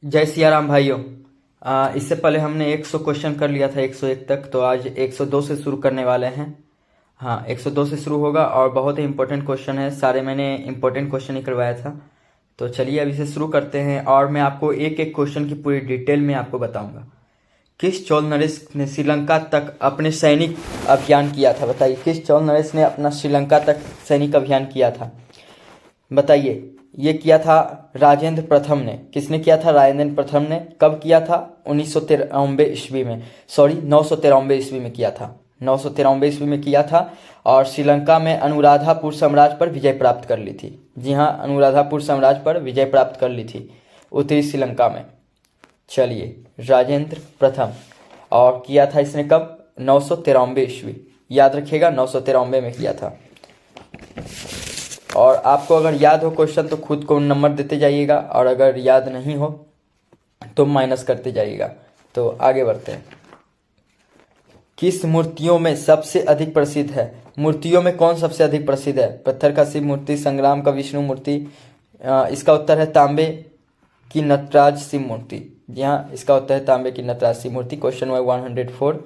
जय सिया राम भाइयों। इससे पहले हमने 100 क्वेश्चन कर लिया था 101 तक, तो आज 102 से शुरू करने वाले हैं। हाँ, 102 से शुरू होगा और बहुत ही इंपॉर्टेंट क्वेश्चन है। सारे मैंने इंपॉर्टेंट क्वेश्चन ही करवाया था। तो चलिए अभी से शुरू करते हैं और मैं आपको एक एक क्वेश्चन की पूरी डिटेल में आपको बताऊंगा। किस चोल नरेश ने श्रीलंका तक अपने सैनिक अभियान किया था? बताइए, किस चोल नरेश ने अपना श्रीलंका तक सैनिक अभियान किया था? बताइए। ये किया था राजेंद्र प्रथम ने। किसने किया था? राजेंद्र प्रथम ने। कब किया था? 1993 ईस्वी में, सॉरी 993 ईस्वी में किया था। 993 ईस्वी में किया था और श्रीलंका में अनुराधापुर साम्राज्य पर विजय प्राप्त कर ली थी। जी हाँ, अनुराधापुर साम्राज्य पर विजय प्राप्त कर ली थी उत्तरी श्रीलंका में। चलिए, राजेंद्र प्रथम। और किया था इसने कब? 993 ईस्वी। याद रखिएगा, 993 में किया था। और आपको अगर याद हो क्वेश्चन तो खुद को नंबर देते जाइएगा और अगर याद नहीं हो तो माइनस करते जाइएगा। तो आगे बढ़ते हैं। किस मूर्तियों में सबसे अधिक प्रसिद्ध है? मूर्तियों में कौन सबसे अधिक प्रसिद्ध है? पत्थर का शिव मूर्ति, संग्राम का विष्णु मूर्ति। इसका उत्तर है तांबे की नटराज शिव मूर्ति। जी हाँ, इसका उत्तर है तांबे की नटराज शिव मूर्ति। Question number 104।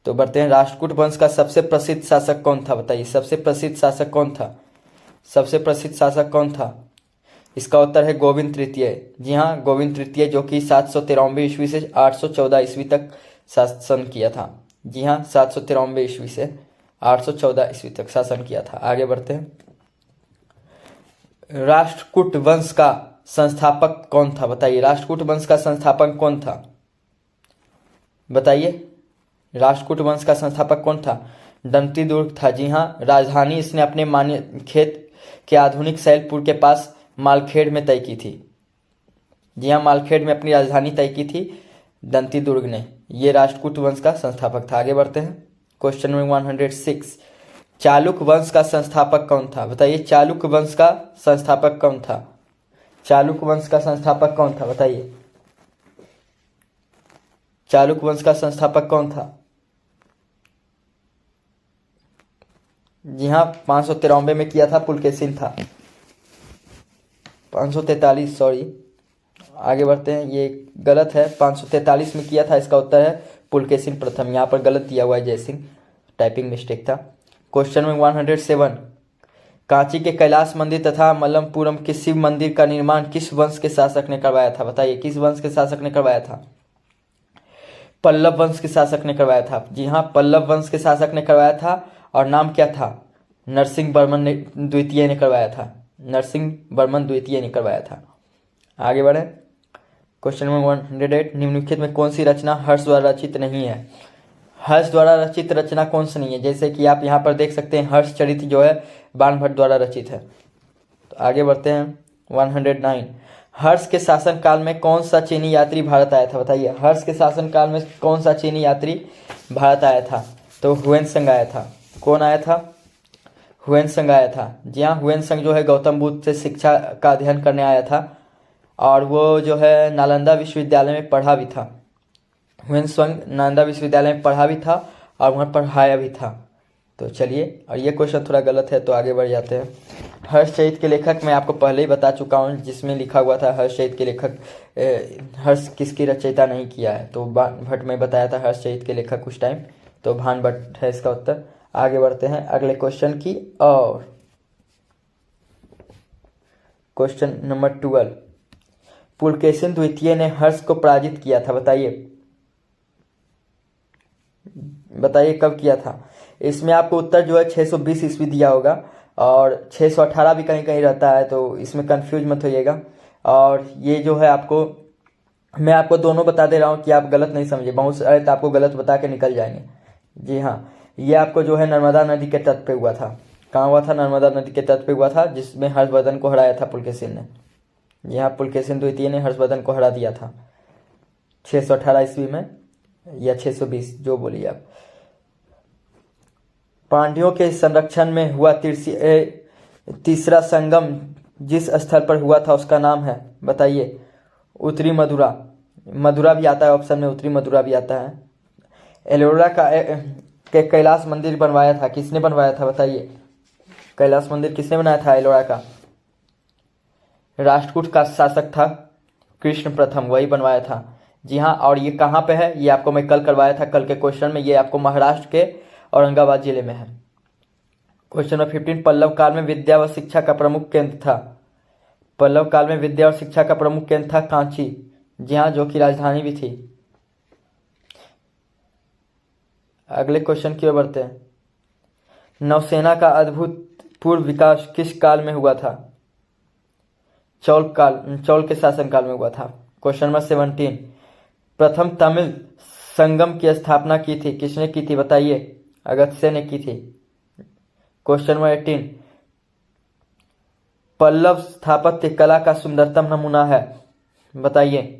तो बढ़ते हैं। राष्ट्रकूट वंश का सबसे प्रसिद्ध शासक कौन था? बताइए, सबसे प्रसिद्ध शासक कौन था? सबसे प्रसिद्ध शासक कौन था? इसका उत्तर है गोविंद तृतीय। जी हाँ, गोविंद तृतीय, जो कि 793 ईस्वी से 814 ईस्वी तक शासन किया था। जी हाँ, 793 ईस्वी से 814 ईस्वी तक शासन किया था। आगे बढ़ते हैं। राष्ट्रकूट वंश का संस्थापक कौन था? बताइए, राष्ट्रकूट वंश का संस्थापक कौन था? बताइए, राष्ट्रकूट वंश का संस्थापक कौन था? दंतीदुर्ग था। जी हाँ, राजधानी इसने अपने मान्य खेत के आधुनिक सैलपुर के पास मालखेड़ में तय की थी। जी हाँ, मालखेड़ में अपनी राजधानी तय की थी दंतीदुर्ग ने। ये राष्ट्रकूट वंश का संस्थापक था। आगे बढ़ते हैं। Question number 106। चालुक्य वंश का संस्थापक कौन था? बताइए, चालुक्य वंश का संस्थापक कौन था? चालुक्य वंश का संस्थापक कौन था? बताइए, चालुक्य वंश का संस्थापक कौन था? जी हाँ, 593 में किया था, पुलकेशिन था। 543, सॉरी, आगे बढ़ते हैं। ये गलत है, 543 में किया था। इसका उत्तर है पुलकेशिन प्रथम। यहाँ पर गलत दिया हुआ है जय सिंह, टाइपिंग मिस्टेक था। क्वेश्चन में 107। कांची के कैलाश मंदिर तथा मल्लमपुरम के शिव मंदिर का निर्माण किस वंश के शासक ने करवाया था? बताइए, किस वंश के शासक ने करवाया था? पल्लव वंश के शासक ने करवाया था। जी हाँ, पल्लव वंश के शासक ने करवाया था। और नाम क्या था? नरसिंह वर्मन द्वितीय ने करवाया था। नरसिंह वर्मन द्वितीय ने करवाया था। आगे बढ़े। Question number 108। निम्नलिखित में कौन सी रचना हर्ष द्वारा रचित नहीं है? हर्ष द्वारा रचित रचना कौन सी नहीं है? जैसे कि आप यहाँ पर देख सकते हैं, हर्ष चरित जो है बाणभट्ट द्वारा रचित है। तो आगे बढ़ते हैं। 109। हर्ष के शासन काल में कौन सा चीनी यात्री भारत आया था? बताइए, हर्ष के शासन काल में कौन सा चीनी यात्री भारत आया था? तो हुएनसंग आया था। कौन आया था? हुएनसंग आया था। जी हाँ, हुएनसंग जो है गौतम बुद्ध से शिक्षा का अध्ययन करने आया था और वो जो है नालंदा विश्वविद्यालय में पढ़ा भी था। हुएनसंग नालंदा विश्वविद्यालय में पढ़ा भी था और वहाँ पढ़ाया भी था। तो चलिए, और ये क्वेश्चन थोड़ा गलत है तो आगे बढ़ जाते हैं। हर्षचरित के लेखक मैं आपको पहले ही बता चुका हूँ, जिसमें लिखा हुआ था हर्षचरित के लेखक हर्ष किसकी रचयिता नहीं किया है, तो भानभट्ट में बताया था हर्षचरित के लेखक उस टाइम, तो भानभट्ट है इसका उत्तर। आगे बढ़ते हैं अगले क्वेश्चन की और। Question number 12। पुलकेशिन द्वितीय ने हर्ष को पराजित किया था। बताइए, बताइए कब किया था? इसमें आपको उत्तर जो है 620 ईस्वी दिया होगा और 618 भी कहीं कहीं रहता है, तो इसमें कंफ्यूज मत होइएगा। और ये जो है आपको, मैं आपको दोनों बता दे रहा हूँ कि आप गलत नहीं समझे। बहुत सारे तो आपको गलत बता के निकल जाएंगे। जी हाँ, ये आपको जो है नर्मदा नदी के तट पे हुआ था। कहाँ हुआ था? नर्मदा नदी के तट पे हुआ था, जिसमें हर्षवर्धन को हराया था पुलकेशिन ने। जी हाँ, पुलकेशिन द्वितीय ने हर्षवर्धन को हरा दिया था 618 ईस्वी में, या 620, जो बोलिए आप। पांड्यों के संरक्षण में हुआ तीसरा संगम जिस स्थल पर हुआ था उसका नाम है? बताइए। उत्तरी मथुरा। मथुरा भी आता है ऑप्शन में, उत्तरी मथुरा भी आता है। एलोरा का के कैलाश मंदिर बनवाया था, किसने बनवाया था? बताइए, कैलाश मंदिर किसने बनाया था एलोरा का? राष्ट्रकूट का शासक था कृष्ण प्रथम वही बनवाया था। जी हाँ, और ये कहाँ पे है, ये आपको मैं कल करवाया था, कल के क्वेश्चन में। ये आपको महाराष्ट्र के औरंगाबाद जिले में है। क्वेश्चन नंबर 15, पल्लव काल में विद्या व शिक्षा का प्रमुख केंद्र था। पल्लव काल में विद्या और शिक्षा का प्रमुख केंद्र था कांची। जी हाँ, जो कि राजधानी भी थी। अगले क्वेश्चन की ओर बढ़ते हैं। नौसेना का अभूतपूर्व विकास किस काल में हुआ था? चौल के शासनकाल में हुआ था। क्वेश्चन नंबर 17, प्रथम तमिल संगम की स्थापना की थी, किसने की थी बताइए? अगस्त्य ने की थी। क्वेश्चन नंबर 18, पल्लव स्थापत्य कला का सुंदरतम नमूना है, बताइए?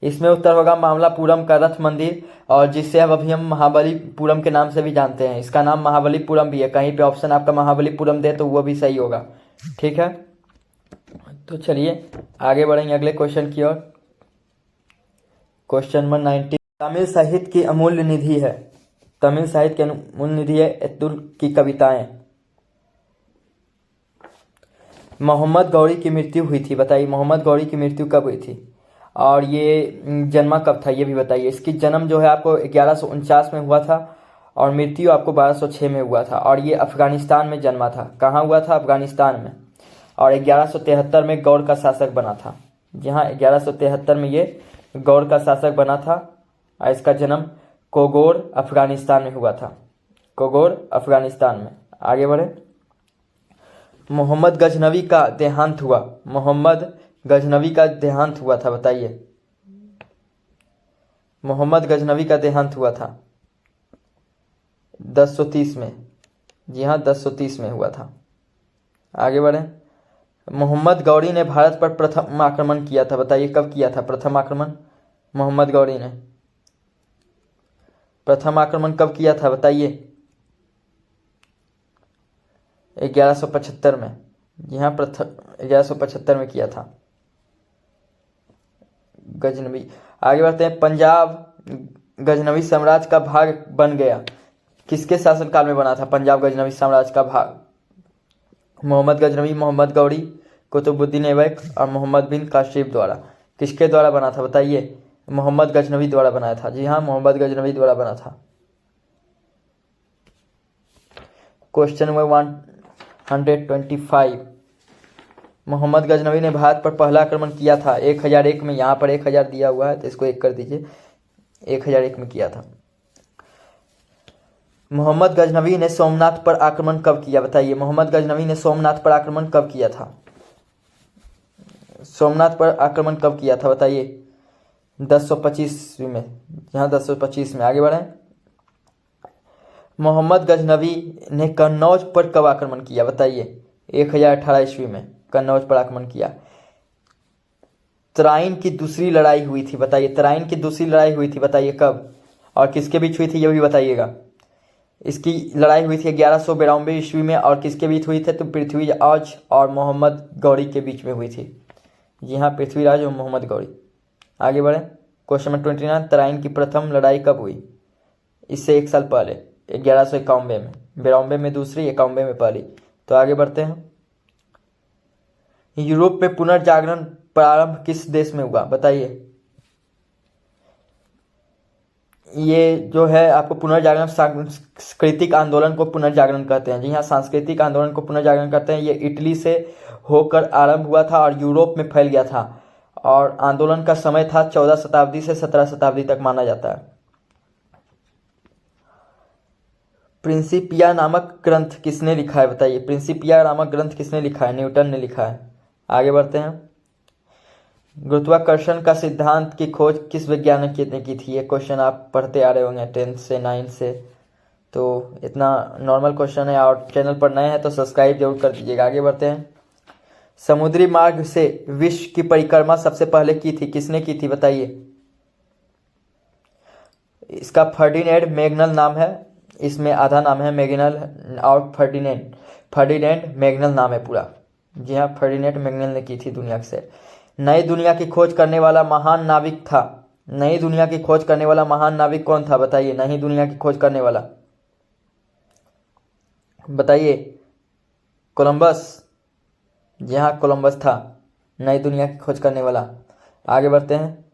इसमें उत्तर होगा मामल्लापुरम का रथ मंदिर, और जिसे अब अभी हम महाबलीपुरम के नाम से भी जानते हैं। इसका नाम महाबलीपुरम भी है, कहीं पे ऑप्शन आपका महाबलीपुरम दे तो वो भी सही होगा। ठीक है, तो चलिए आगे बढ़ेंगे अगले क्वेश्चन की ओर। क्वेश्चन नंबर 19, तमिल साहित्य की अमूल्य निधि है। तमिल साहित्य की अमूल्य निधि है एत्तुल की कविताएं। मोहम्मद गौरी की मृत्यु हुई थी, बताइए मोहम्मद गौरी की मृत्यु कब हुई थी, और ये जन्मा कब था ये भी बताइए। इसकी जन्म जो है आपको 1149 में हुआ था, और मृत्यु आपको 1206 में हुआ था, और ये अफगानिस्तान में जन्मा था। कहाँ हुआ था? अफगानिस्तान में। और 1173 में गौर का शासक बना था। जी हाँ, 1173 में ये गौर का शासक बना था, और इसका जन्म कोगोर अफगानिस्तान में हुआ था। कोगोर अफगानिस्तान में। आगे बढ़े। मोहम्मद गजनवी का देहांत हुआ। मोहम्मद गजनवी का देहांत हुआ था, बताइए? मोहम्मद गजनवी का देहांत हुआ था 1030 में। जी हाँ, 1030 में हुआ था। आगे बढ़े। मोहम्मद गौरी ने भारत पर प्रथम आक्रमण किया था, बताइए कब किया था प्रथम आक्रमण? मोहम्मद गौरी ने प्रथम आक्रमण कब किया था, बताइए? 1175 में। जी हाँ, प्रथम 1175 में किया था गजनवी। आगे बढ़ते हैं। पंजाब गजनवी साम्राज्य का भाग बन गया, किसके शासनकाल में बना था पंजाब गजनवी साम्राज्य का भाग? मोहम्मद गजनवी, मोहम्मद गौरी, कुतुबुद्दीन ऐबक और मोहम्मद बिन काशिफ द्वारा। किसके द्वारा बना था बताइए? मोहम्मद गजनवी द्वारा बनाया था। जी हाँ, मोहम्मद गजनवी द्वारा बना था। क्वेश्चन नंबर 125, मोहम्मद गजनवी ने भारत पर पहला आक्रमण किया था 1001 में। यहाँ पर 1000 दिया हुआ है तो इसको 1 कर दीजिए। 1001 में किया था। मोहम्मद गजनवी ने सोमनाथ पर आक्रमण कब किया, बताइए? मोहम्मद गजनवी ने सोमनाथ पर आक्रमण कब किया था? सोमनाथ पर आक्रमण कब किया था बताइए? 1025 में। यहाँ 1025 में। आगे बढ़ें। मोहम्मद गजनवी ने कन्नौज पर कब आक्रमण किया, बताइए? 1018 ईस्वी में कन्नौज पर आक्रमण किया। तराइन की दूसरी लड़ाई हुई थी, बताइए? तराइन की दूसरी लड़ाई हुई थी, बताइए कब और किसके बीच हुई थी, ये भी बताइएगा। इसकी लड़ाई हुई थी 1192 ईस्वी में, और किसके बीच हुई थी? तो पृथ्वीराज और मोहम्मद गौरी के बीच में हुई थी। जी हाँ, पृथ्वीराज और मोहम्मद गौरी। आगे बढ़े। क्वेश्चन नंबर 29, तराइन की प्रथम लड़ाई कब हुई? इससे 1 साल पहले 1191 में। 92 में दूसरी, 91 में पहली। तो आगे बढ़ते हैं। यूरोप में पुनर्जागरण प्रारंभ किस देश में हुआ, बताइए? ये जो है आपको पुनर्जागरण, सांस्कृतिक आंदोलन को पुनर्जागरण कहते हैं। जी हाँ, सांस्कृतिक आंदोलन को पुनर्जागरण कहते हैं। ये इटली से होकर आरंभ हुआ था और यूरोप में फैल गया था, और आंदोलन का समय था 14 शताब्दी से 17 शताब्दी तक माना जाता है। प्रिंसिपिया नामक ग्रंथ किसने लिखा है, बताइए? प्रिंसिपिया नामक ग्रंथ किसने लिखा है? न्यूटन ने लिखा है। आगे बढ़ते हैं। गुरुत्वाकर्षण का सिद्धांत की खोज किस वैज्ञानिक ने की थी? ये क्वेश्चन आप पढ़ते आ रहे होंगे 10th से 9th से, तो इतना नॉर्मल क्वेश्चन है। और चैनल पर नए हैं तो सब्सक्राइब जरूर कर दीजिएगा। आगे बढ़ते हैं। समुद्री मार्ग से विश्व की परिक्रमा सबसे पहले की थी, किसने की थी, बताइए? इसका फर्डिनेंड मैगनल नाम है। इसमें आधा नाम है मैगनल और फर्डिनेंड मैगनल नाम है पूरा। जी हाँ, फर्डिनेंड मैगनल ने की थी दुनिया से। नई दुनिया की खोज करने वाला महान नाविक था। नई दुनिया की खोज करने वाला महान नाविक कौन था, बताइए? नई दुनिया की खोज करने वाला बताइए? कोलंबस। जी हाँ, कोलंबस था। नई दुनिया की खोज करने वाला। आगे बढ़ते हैं।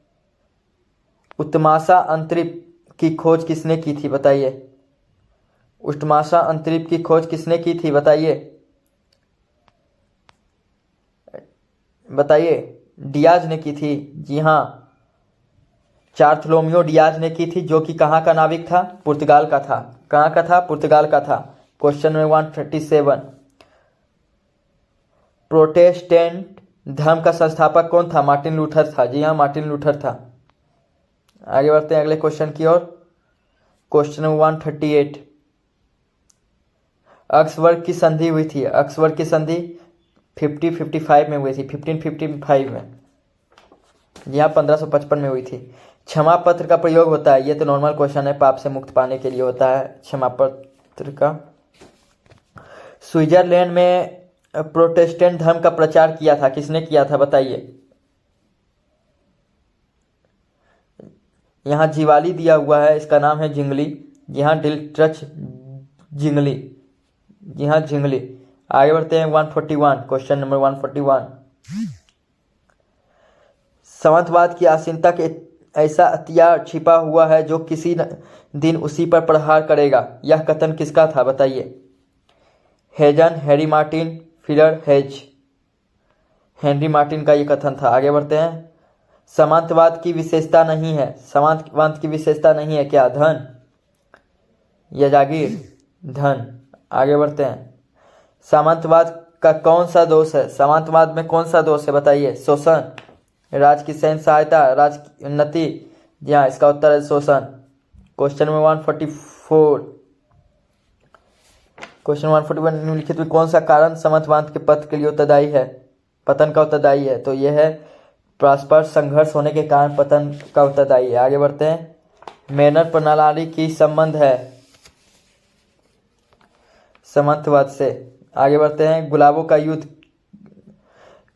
उत्तमाशा अंतरिक्ष की खोज किसने की थी बताइए। उत्तमाशा अंतरिक्ष की खोज किसने की थी बताइए। बताइए। डियाज ने की थी। जी हाँ, बार्थोलोमेओ डियाज ने की थी, जो कि कहाँ का नाविक था? पुर्तगाल का था। कहाँ का था? पुर्तगाल का था। Question number 137। प्रोटेस्टेंट धर्म का संस्थापक कौन था? मार्टिन लूथर था। जी हाँ, मार्टिन लूथर था। आगे बढ़ते हैं अगले क्वेश्चन की ओर। Question number 138। ऑक्सफोर्ड की संधि हुई थी। ऑक्सफोर्ड की संधि 1555 में हुई थी। 1555 में। जी हाँ, 1555 में हुई थी। क्षमा पत्र का प्रयोग होता है, ये तो नॉर्मल क्वेश्चन है, पाप से मुक्त पाने के लिए होता है क्षमा पत्र का। स्विट्जरलैंड में प्रोटेस्टेंट धर्म का प्रचार किया था, किसने किया था बताइए। यहाँ जीवाली दिया हुआ है, इसका नाम है जिंगली। यहाँ डिल्ट्रच जिंगली। जी हाँ, जिंगली। आगे बढ़ते हैं 141। Question number 141। सामंतवाद की आसीनता के ऐसा हथियार छिपा हुआ है जो किसी दिन उसी पर प्रहार करेगा, यह कथन किसका था बताइए। Hazen, Harry Martin, Filler Hedge. Henry Martin का यह कथन था। आगे बढ़ते हैं। सामंतवाद की विशेषता नहीं है। सामंतवाद की विशेषता नहीं है क्या? धन या जागीर? धन। आगे बढ़ते हैं। सामंतवाद का कौन सा दोष है? सामंतवाद में कौन सा दोष है बताइए। शोषण, राज की सैन्य सहायता, राज की उन्नति। जी हाँ, इसका उत्तर है शोषण। Question number 144। क्वेश्चन 141। निम्नलिखित में कौन सा कारण सामंतवाद के पतन के लिए उत्तरदायी है? पतन का उत्तरदायी है, तो यह है परस्पर संघर्ष होने के कारण पतन का उत्तरदायी है। आगे बढ़ते हैं। मेनर प्रणाली की संबंध है सामंतवाद से। आगे बढ़ते हैं। गुलाबों का युद्ध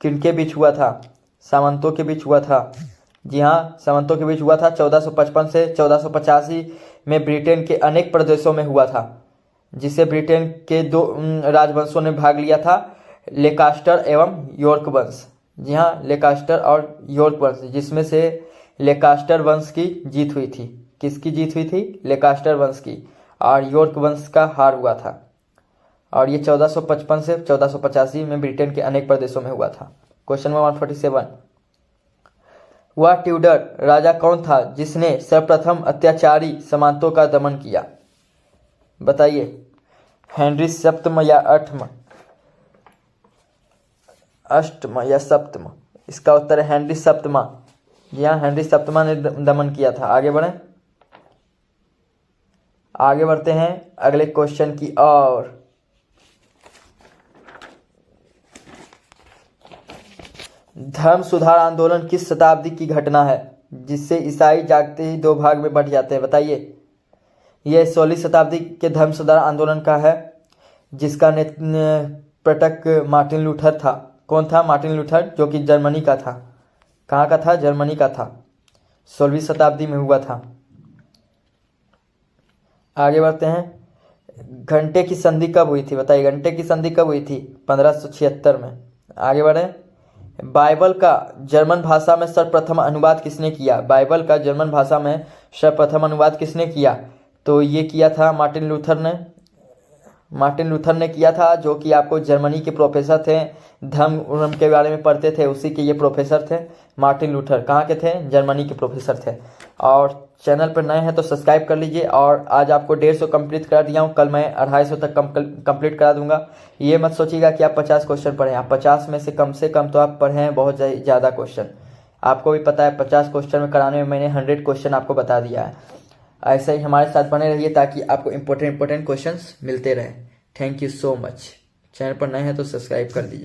किनके बीच हुआ था? सामंतों के बीच हुआ था। जी हाँ, सामंतों के बीच हुआ था। 1455 से 1485 में ब्रिटेन के अनेक प्रदेशों में हुआ था, जिसे ब्रिटेन के दो राजवंशों ने भाग लिया था, लेकास्टर एवं यॉर्क वंश। जी हाँ, लेकास्टर और यॉर्क वंश, जिसमें से लेकास्टर वंश की जीत हुई थी। किसकी जीत हुई थी? लेकास्टर वंश की। और यॉर्क वंश का हार हुआ था। और ये 1455 से 1485 में ब्रिटेन के अनेक प्रदेशों में हुआ था। Question number 147। वह ट्यूडर राजा कौन था जिसने सर्वप्रथम अत्याचारी सामंतों का दमन किया बताइए। हेनरी सप्तम या अष्टम या सप्तम? इसका उत्तर है हेनरी सप्तमा। यहाँ हेनरी सप्तमा ने दमन किया था। आगे बढ़ें। आगे बढ़ते हैं अगले क्वेश्चन की ओर। धर्म सुधार आंदोलन किस शताब्दी की घटना है जिससे ईसाई जागते ही दो भाग में बंट जाते हैं बताइए। यह 16वीं शताब्दी के धर्म सुधार आंदोलन का है, जिसका प्रटक मार्टिन लूथर था। कौन था? मार्टिन लूथर, जो कि जर्मनी का था। कहाँ का था? जर्मनी का था। 16वीं शताब्दी में हुआ था। आगे बढ़ते हैं। घंटे की संधि कब हुई थी बताइए। घंटे की संधि कब हुई थी? 1576 में। आगे बढ़े। बाइबल का जर्मन भाषा में सर्वप्रथम अनुवाद किसने किया? बाइबल का जर्मन भाषा में सर्वप्रथम अनुवाद किसने किया? तो ये किया था मार्टिन लूथर ने। मार्टिन लूथर ने किया था, जो कि आपको जर्मनी के प्रोफेसर थे, धर्म के बारे में पढ़ते थे, उसी के ये प्रोफेसर थे। मार्टिन लूथर कहाँ के थे? जर्मनी के प्रोफेसर थे। और चैनल पर नए हैं तो सब्सक्राइब कर लीजिए। और आज आपको 150 कंप्लीट करा दिया हूँ, कल मैं 250 तक कंप्लीट करा दूंगा। ये मत सोचिएगा कि आप 50 क्वेश्चन पढ़ें, आप 50 में से कम तो आप पढ़ें बहुत ज़्यादा क्वेश्चन। आपको भी पता है 50 क्वेश्चन में कराने में मैंने 100 क्वेश्चन आपको बता दिया है। ऐसे ही हमारे साथ बने रहिए ताकि आपको इंपॉर्टेंट क्वेश्चंस मिलते रहें। Thank you so much. Channel पर नए हैं तो सब्सक्राइब कर दीजिए।